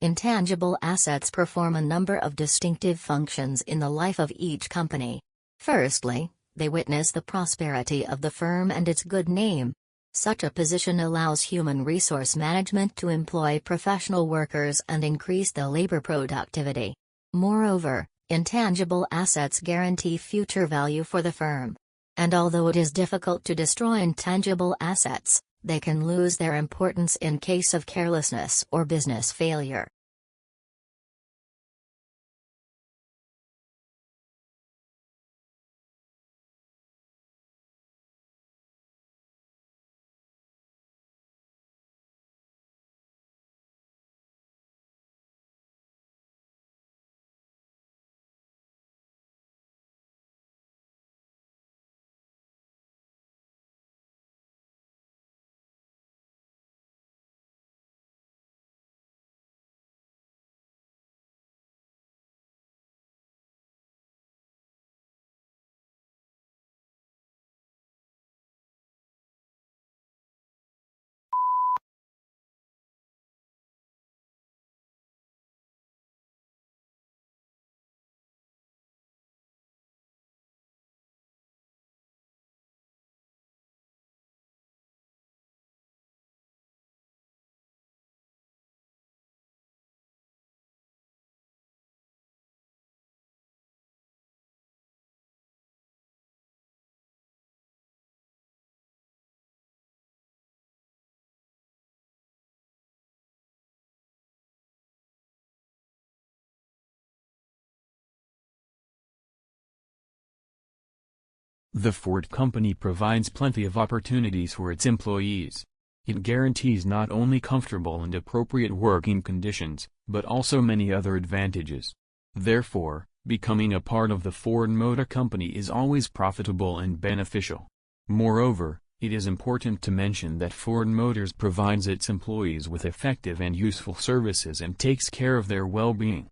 Intangible assets perform a number of distinctive functions in the life of each company. Firstly, they witness the prosperity of the firm and its good name. Such a position allows human resource management to employ professional workers and increase the labor productivity. Moreover, intangible assets guarantee future value for the firm. And although it is difficult to destroy intangible assets, they can lose their importance in case of carelessness or business failure. The Ford Company provides plenty of opportunities for its employees. It guarantees not only comfortable and appropriate working conditions, but also many other advantages. Therefore, becoming a part of the Ford Motor Company is always profitable and beneficial. Moreover, it is important to mention that Ford Motors provides its employees with effective and useful services and takes care of their well-being.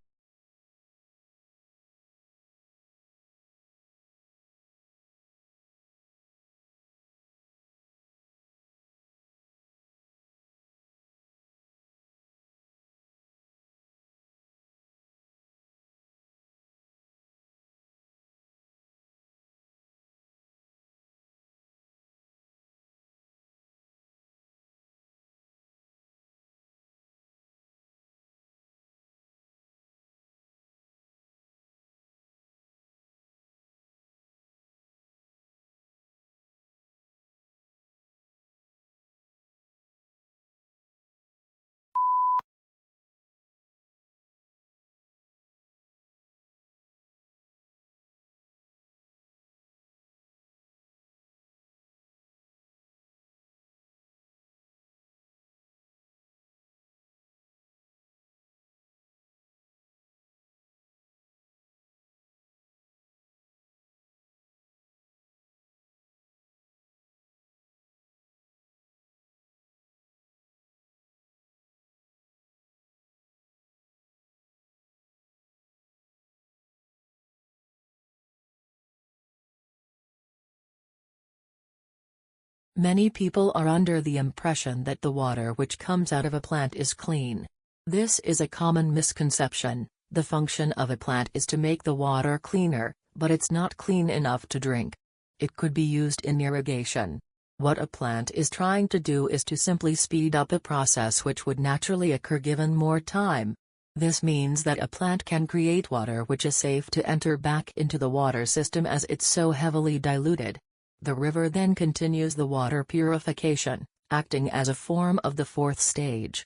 Many people are under the impression that the water which comes out of a plant is clean. This is a common misconception. The function of a plant is to make the water cleaner, but it's not clean enough to drink. It could be used in irrigation. What a plant is trying to do is to simply speed up a process which would naturally occur given more time. This means that a plant can create water which is safe to enter back into the water system as it's so heavily diluted. The river then continues the water purification, acting as a form of the fourth stage.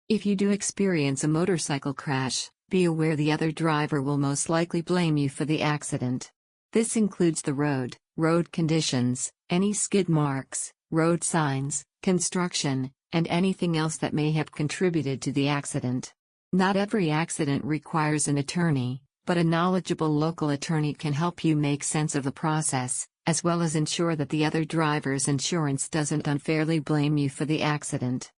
If you do experience a motorcycle crash, be aware the other driver will most likely blame you for the accident. This includes the road conditions, any skid marks, road signs, construction, and anything else that may have contributed to the accident. Not every accident requires an attorney, but a knowledgeable local attorney can help you make sense of the process, as well as ensure that the other driver's insurance doesn't unfairly blame you for the accident.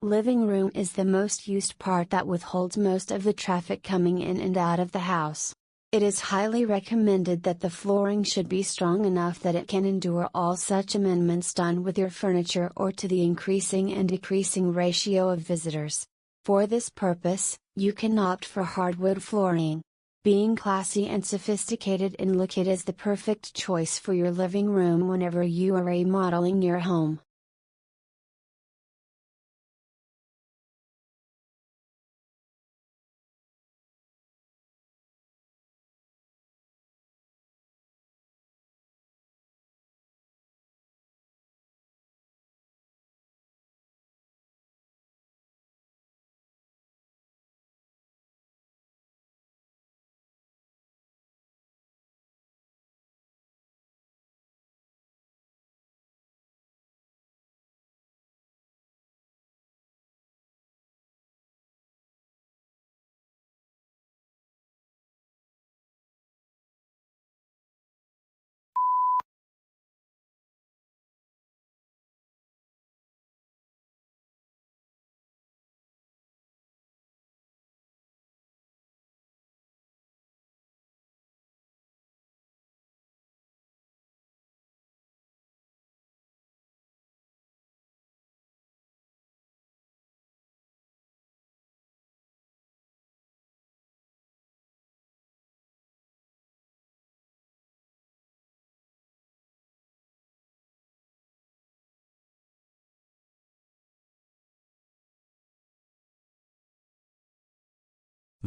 Living room is the most used part that withholds most of the traffic coming in and out of the house. It is highly recommended that the flooring should be strong enough that it can endure all such amendments done with your furniture or to the increasing and decreasing ratio of visitors. For this purpose, you can opt for hardwood flooring. Being classy and sophisticated in look, it is the perfect choice for your living room whenever you are remodeling your home.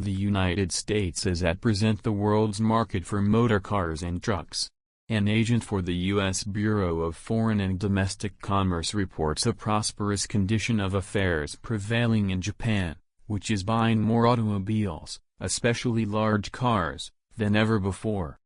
The United States is at present the world's market for motor cars and trucks. An agent for the U.S. Bureau of Foreign and Domestic Commerce reports a prosperous condition of affairs prevailing in Japan, which is buying more automobiles, especially large cars, than ever before.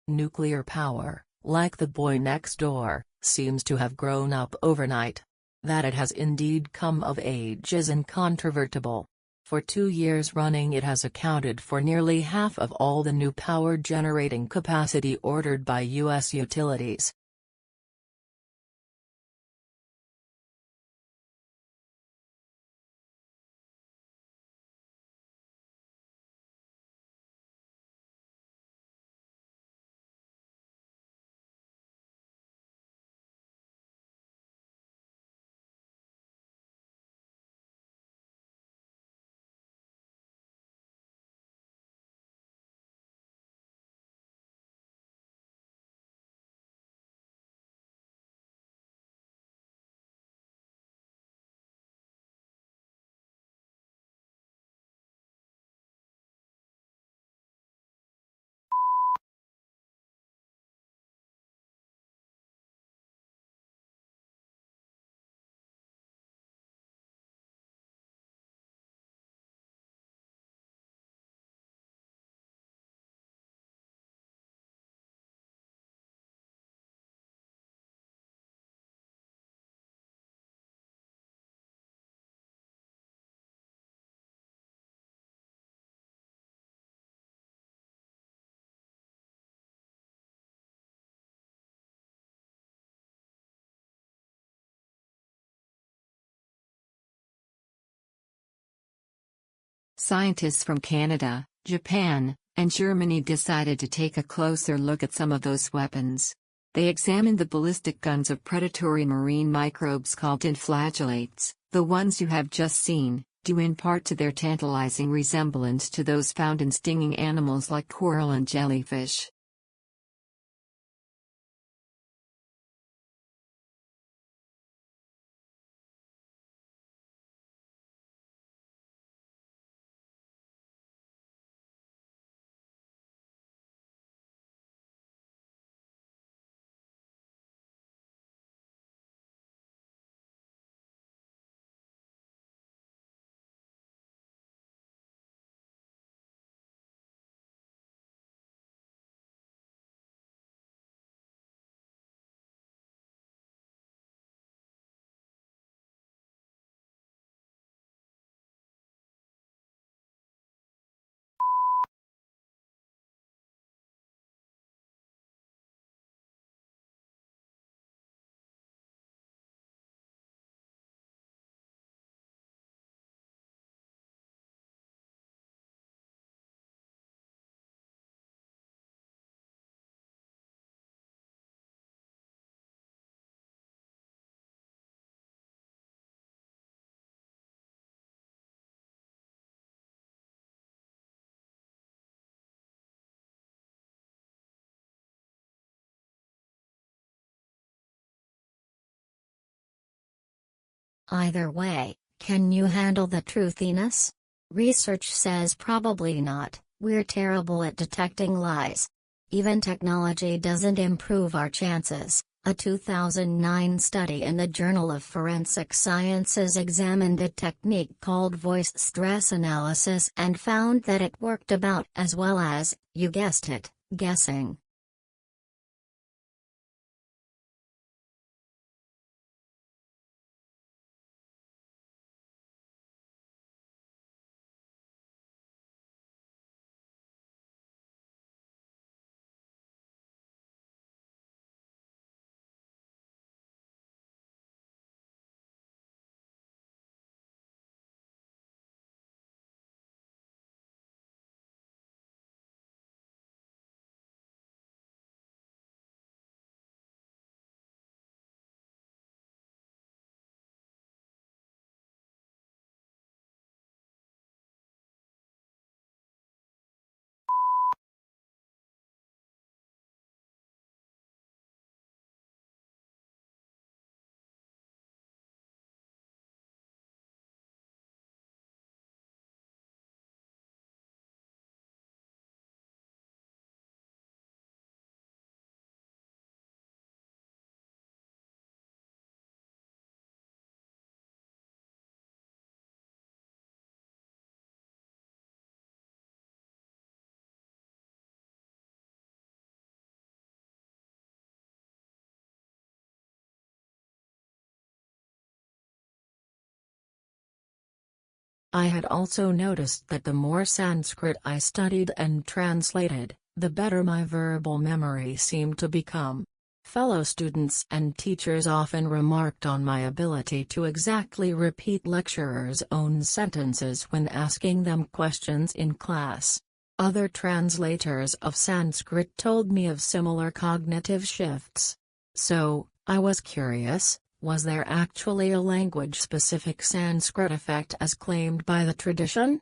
Nuclear power, like the boy next door, seems to have grown up overnight. That it has indeed come of age is incontrovertible. For 2 years running it has accounted for nearly half of all the new power generating capacity ordered by U.S. utilities. Scientists from Canada, Japan, and Germany decided to take a closer look at some of those weapons. They examined the ballistic guns of predatory marine microbes called inflagellates, the ones you have just seen, due in part to their tantalizing resemblance to those found in stinging animals like coral and jellyfish. Either way, can you handle the truthiness? Research says probably not. We're terrible at detecting lies. Even technology doesn't improve our chances. A 2009 study in the Journal of Forensic Sciences examined a technique called voice stress analysis and found that it worked about as well as, you guessed it, guessing. I had also noticed that the more Sanskrit I studied and translated, the better my verbal memory seemed to become. Fellow students and teachers often remarked on my ability to exactly repeat lecturers' own sentences when asking them questions in class. Other translators of Sanskrit told me of similar cognitive shifts. So, I was curious, was there actually a language-specific Sanskrit effect as claimed by the tradition?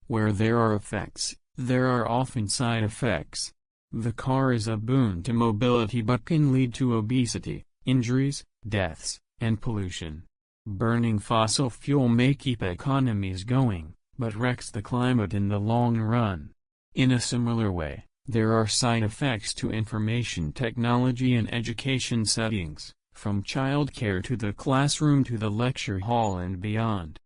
Where there are effects, there are often side effects. The car is a boon to mobility but can lead to obesity, injuries, deaths, and pollution. Burning fossil fuel may keep economies going, but wrecks the climate in the long run. In a similar way, there are side effects to information technology in education settings, from childcare to the classroom to the lecture hall and beyond.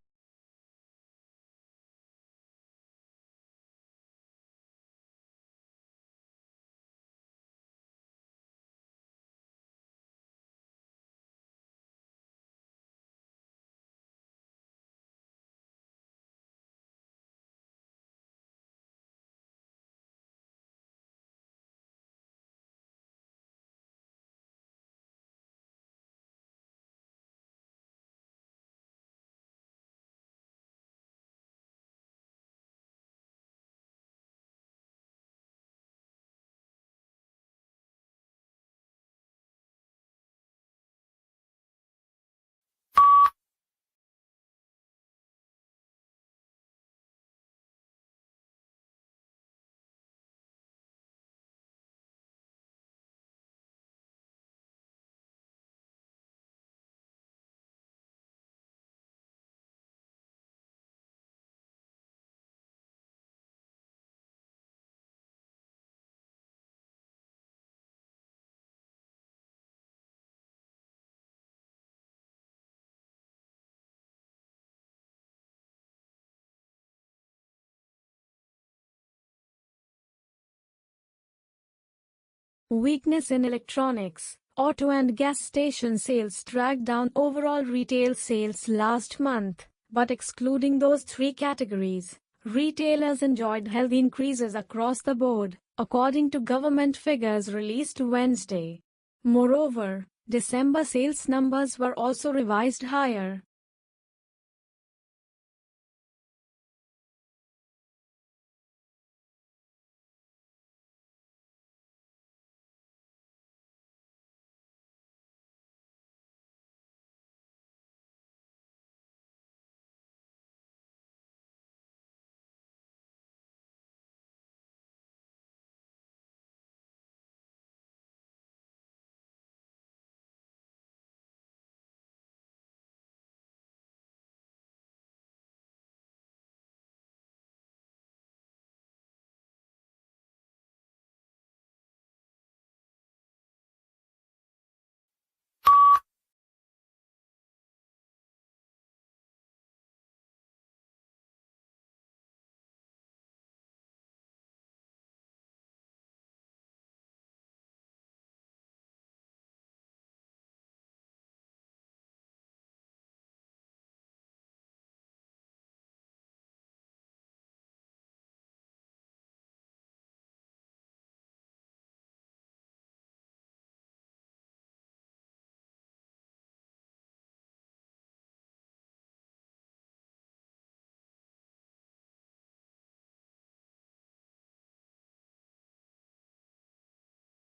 Weakness in electronics, auto and gas station sales dragged down overall retail sales last month, but excluding those three categories, retailers enjoyed healthy increases across the board, according to government figures released Wednesday. Moreover, December sales numbers were also revised higher.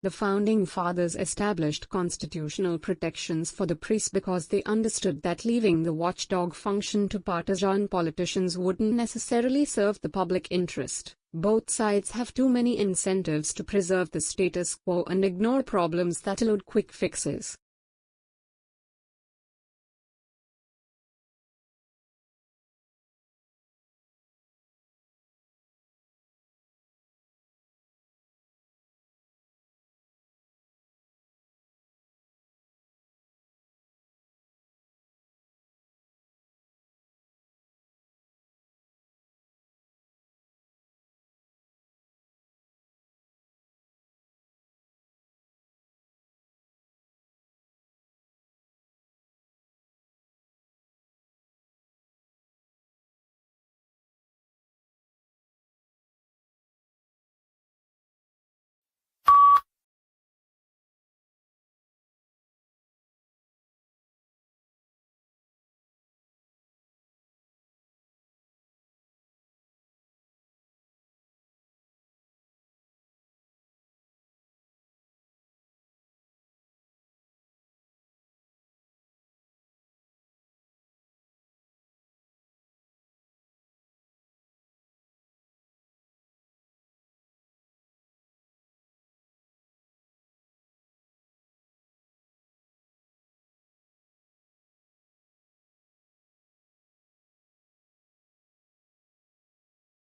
The Founding Fathers established constitutional protections for the press because they understood that leaving the watchdog function to partisan politicians wouldn't necessarily serve the public interest. Both sides have too many incentives to preserve the status quo and ignore problems that elude quick fixes.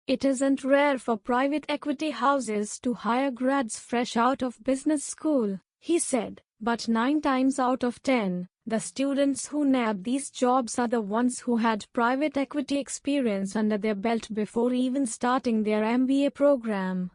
It isn't rare for private equity houses to hire grads fresh out of business school, he said, but 9 times out of 10, the students who nab these jobs are the ones who had private equity experience under their belt before even starting their MBA program.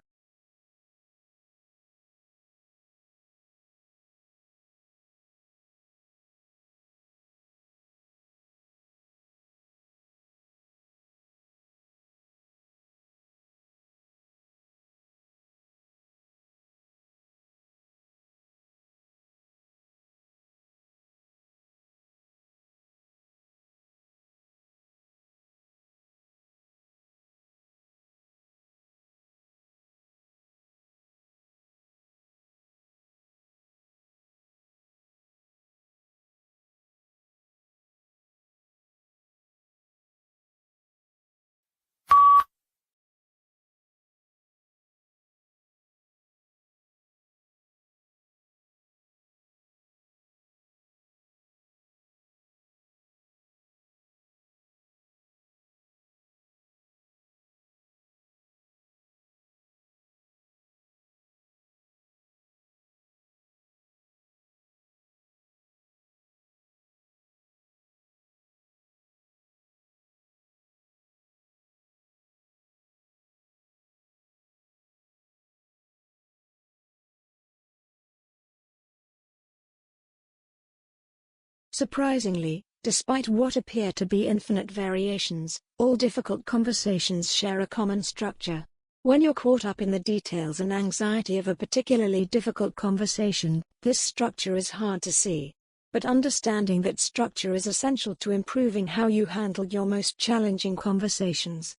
Surprisingly, despite what appear to be infinite variations, all difficult conversations share a common structure. When you're caught up in the details and anxiety of a particularly difficult conversation, this structure is hard to see. But understanding that structure is essential to improving how you handle your most challenging conversations.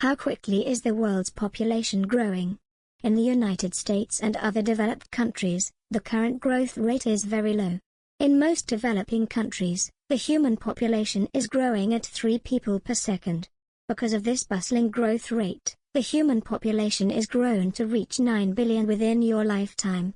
How quickly is the world's population growing? In the United States and other developed countries, the current growth rate is very low. In most developing countries, the human population is growing at 3 people per second. Because of this bustling growth rate, the human population is grown to reach 9 billion within your lifetime.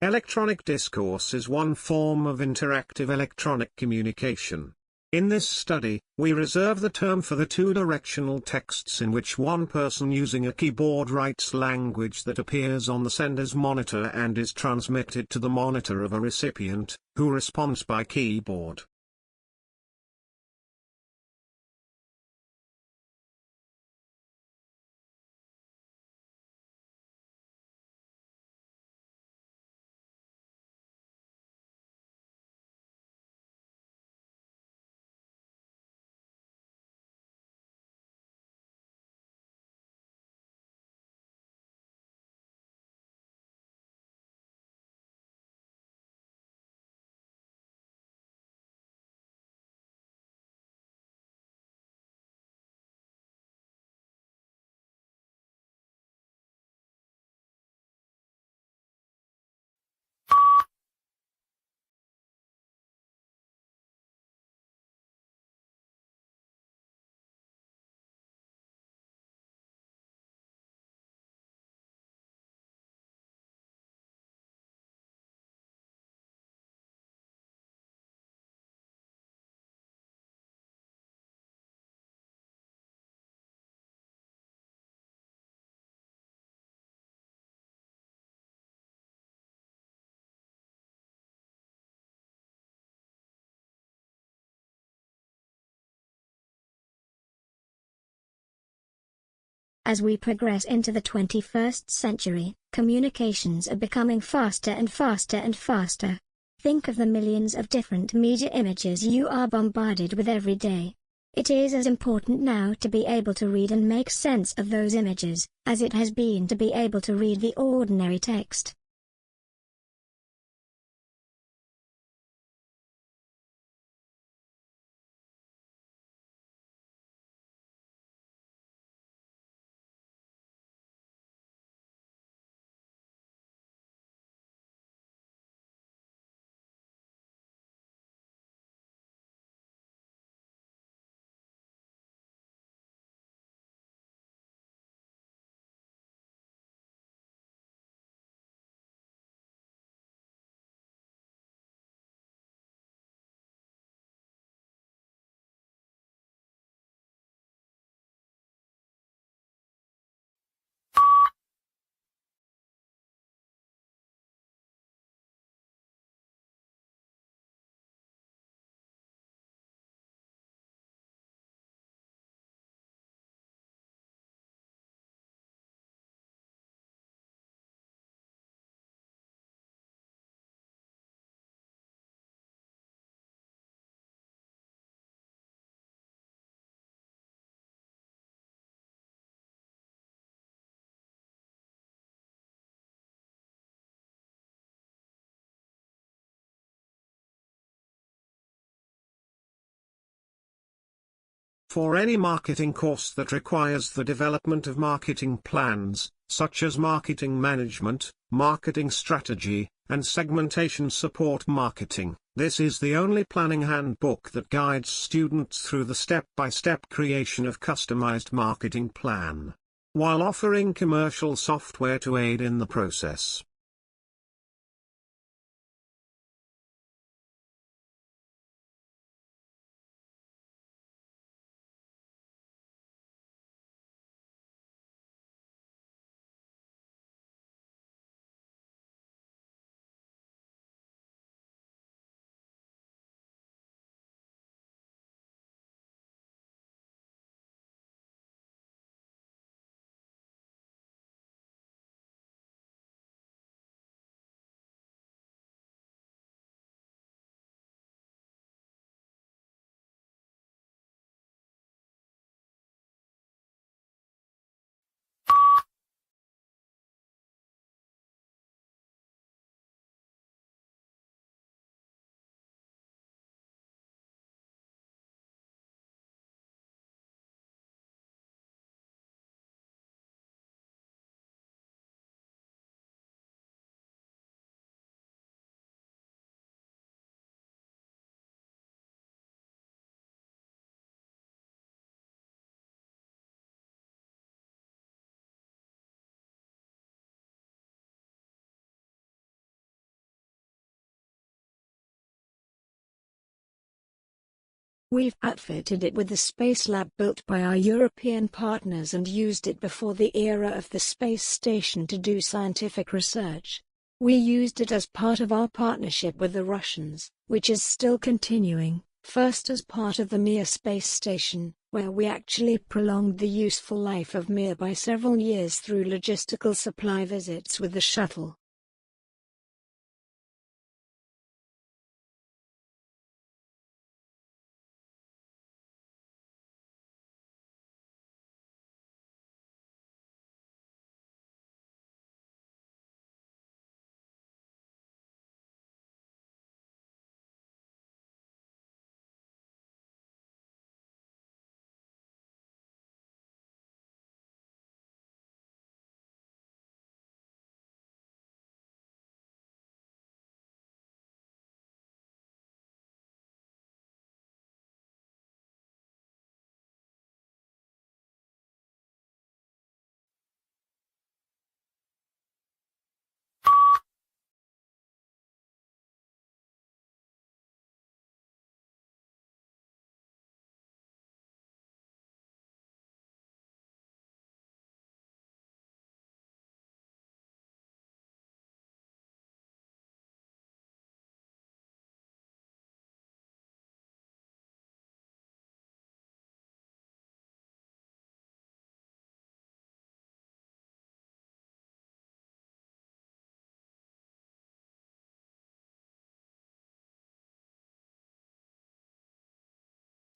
Electronic discourse is one form of interactive electronic communication. In this study, we reserve the term for the two-directional texts in which one person using a keyboard writes language that appears on the sender's monitor and is transmitted to the monitor of a recipient, who responds by keyboard. As we progress into the 21st century, communications are becoming faster and faster and faster. Think of the millions of different media images you are bombarded with every day. It is as important now to be able to read and make sense of those images, as it has been to be able to read the ordinary text. For any marketing course that requires the development of marketing plans, such as marketing management, marketing strategy, and segmentation support marketing, this is the only planning handbook that guides students through the step-by-step creation of customized marketing plan, while offering commercial software to aid in the process. We've outfitted it with the space lab built by our European partners and used it before the era of the space station to do scientific research. We used it as part of our partnership with the Russians, which is still continuing, first as part of the Mir space station, where we actually prolonged the useful life of Mir by several years through logistical supply visits with the shuttle.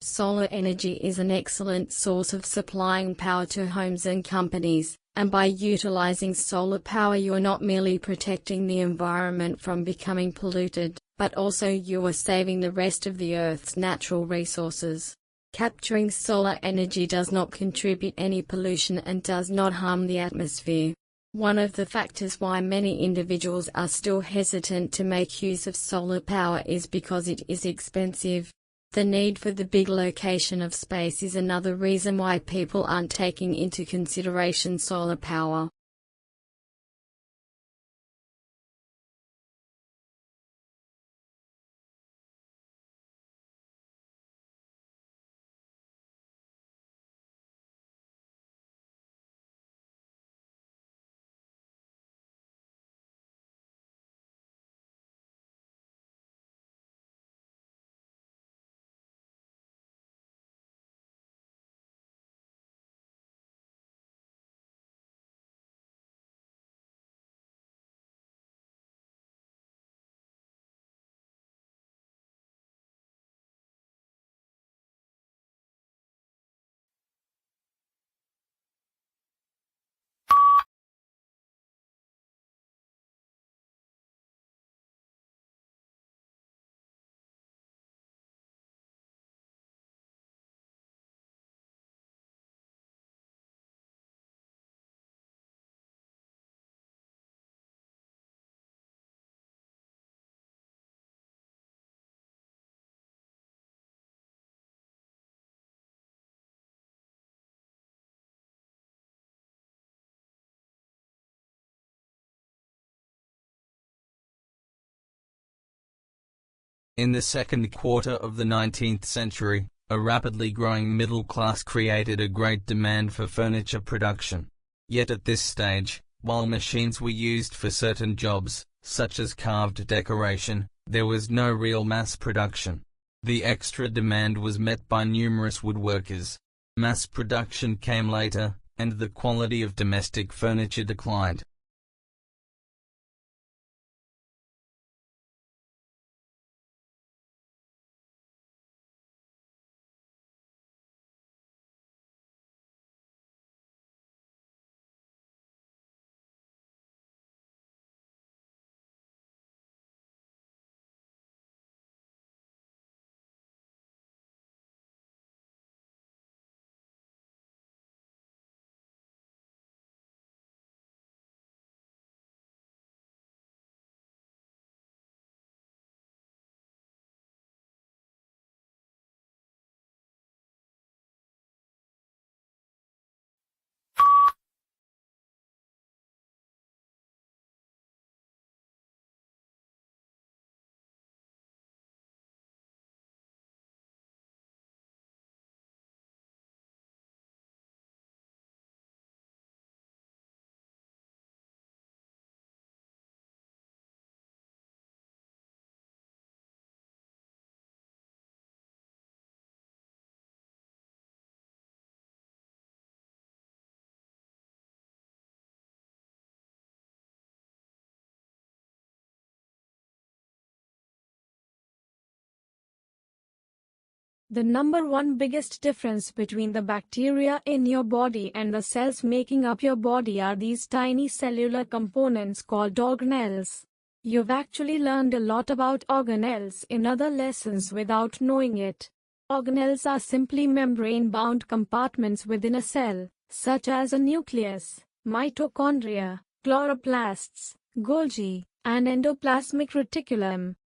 Solar energy is an excellent source of supplying power to homes and companies, and by utilizing solar power you are not merely protecting the environment from becoming polluted, but also you are saving the rest of the Earth's natural resources. Capturing solar energy does not contribute any pollution and does not harm the atmosphere. One of the factors why many individuals are still hesitant to make use of solar power is because it is expensive. The need for the big location of space is another reason why people aren't taking into consideration solar power. In the second quarter of the 19th century, a rapidly growing middle class created a great demand for furniture production. Yet at this stage, while machines were used for certain jobs, such as carved decoration, there was no real mass production. The extra demand was met by numerous woodworkers. Mass production came later, and the quality of domestic furniture declined. The number one biggest difference between the bacteria in your body and the cells making up your body are these tiny cellular components called organelles. You've actually learned a lot about organelles in other lessons without knowing it. Organelles are simply membrane-bound compartments within a cell, such as a nucleus, mitochondria, chloroplasts, Golgi, and endoplasmic reticulum.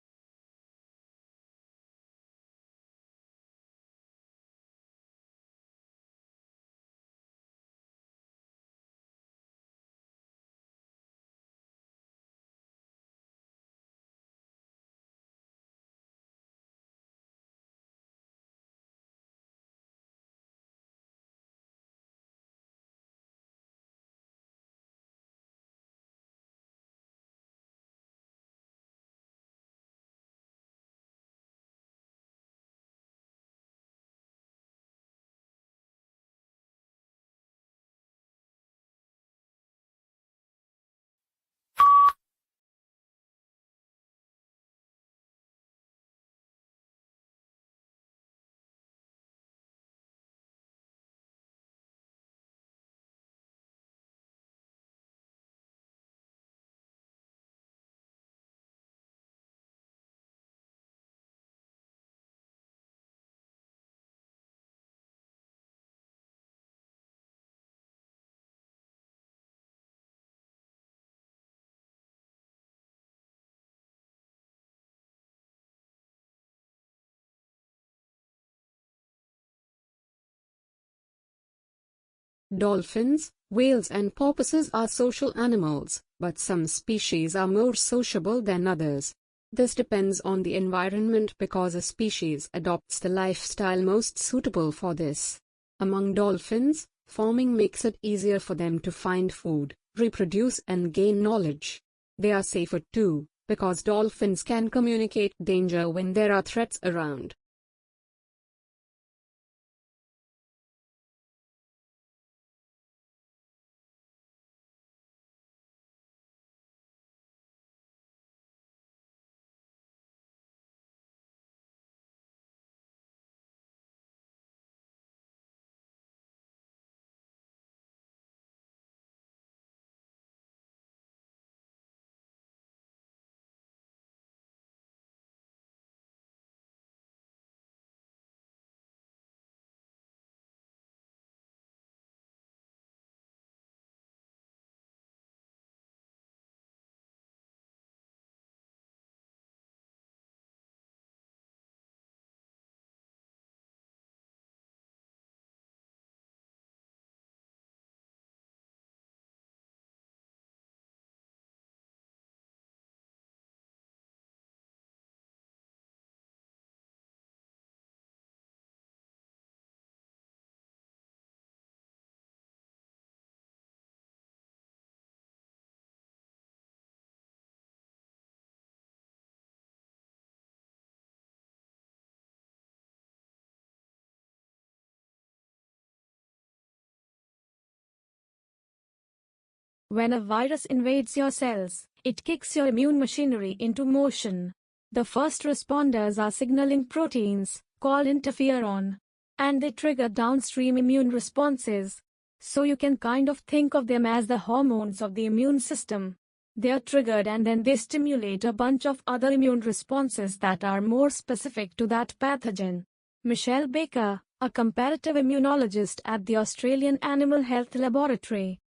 Dolphins, whales and porpoises are social animals, but some species are more sociable than others. This depends on the environment because a species adopts the lifestyle most suitable for this. Among dolphins, farming makes it easier for them to find food, reproduce and gain knowledge. They are safer too, because dolphins can communicate danger when there are threats around. When a virus invades your cells, it kicks your immune machinery into motion. The first responders are signaling proteins, called interferon, and they trigger downstream immune responses. So you can kind of think of them as the hormones of the immune system. They are triggered and then they stimulate a bunch of other immune responses that are more specific to that pathogen. Michelle Baker, a comparative immunologist at the Australian Animal Health Laboratory,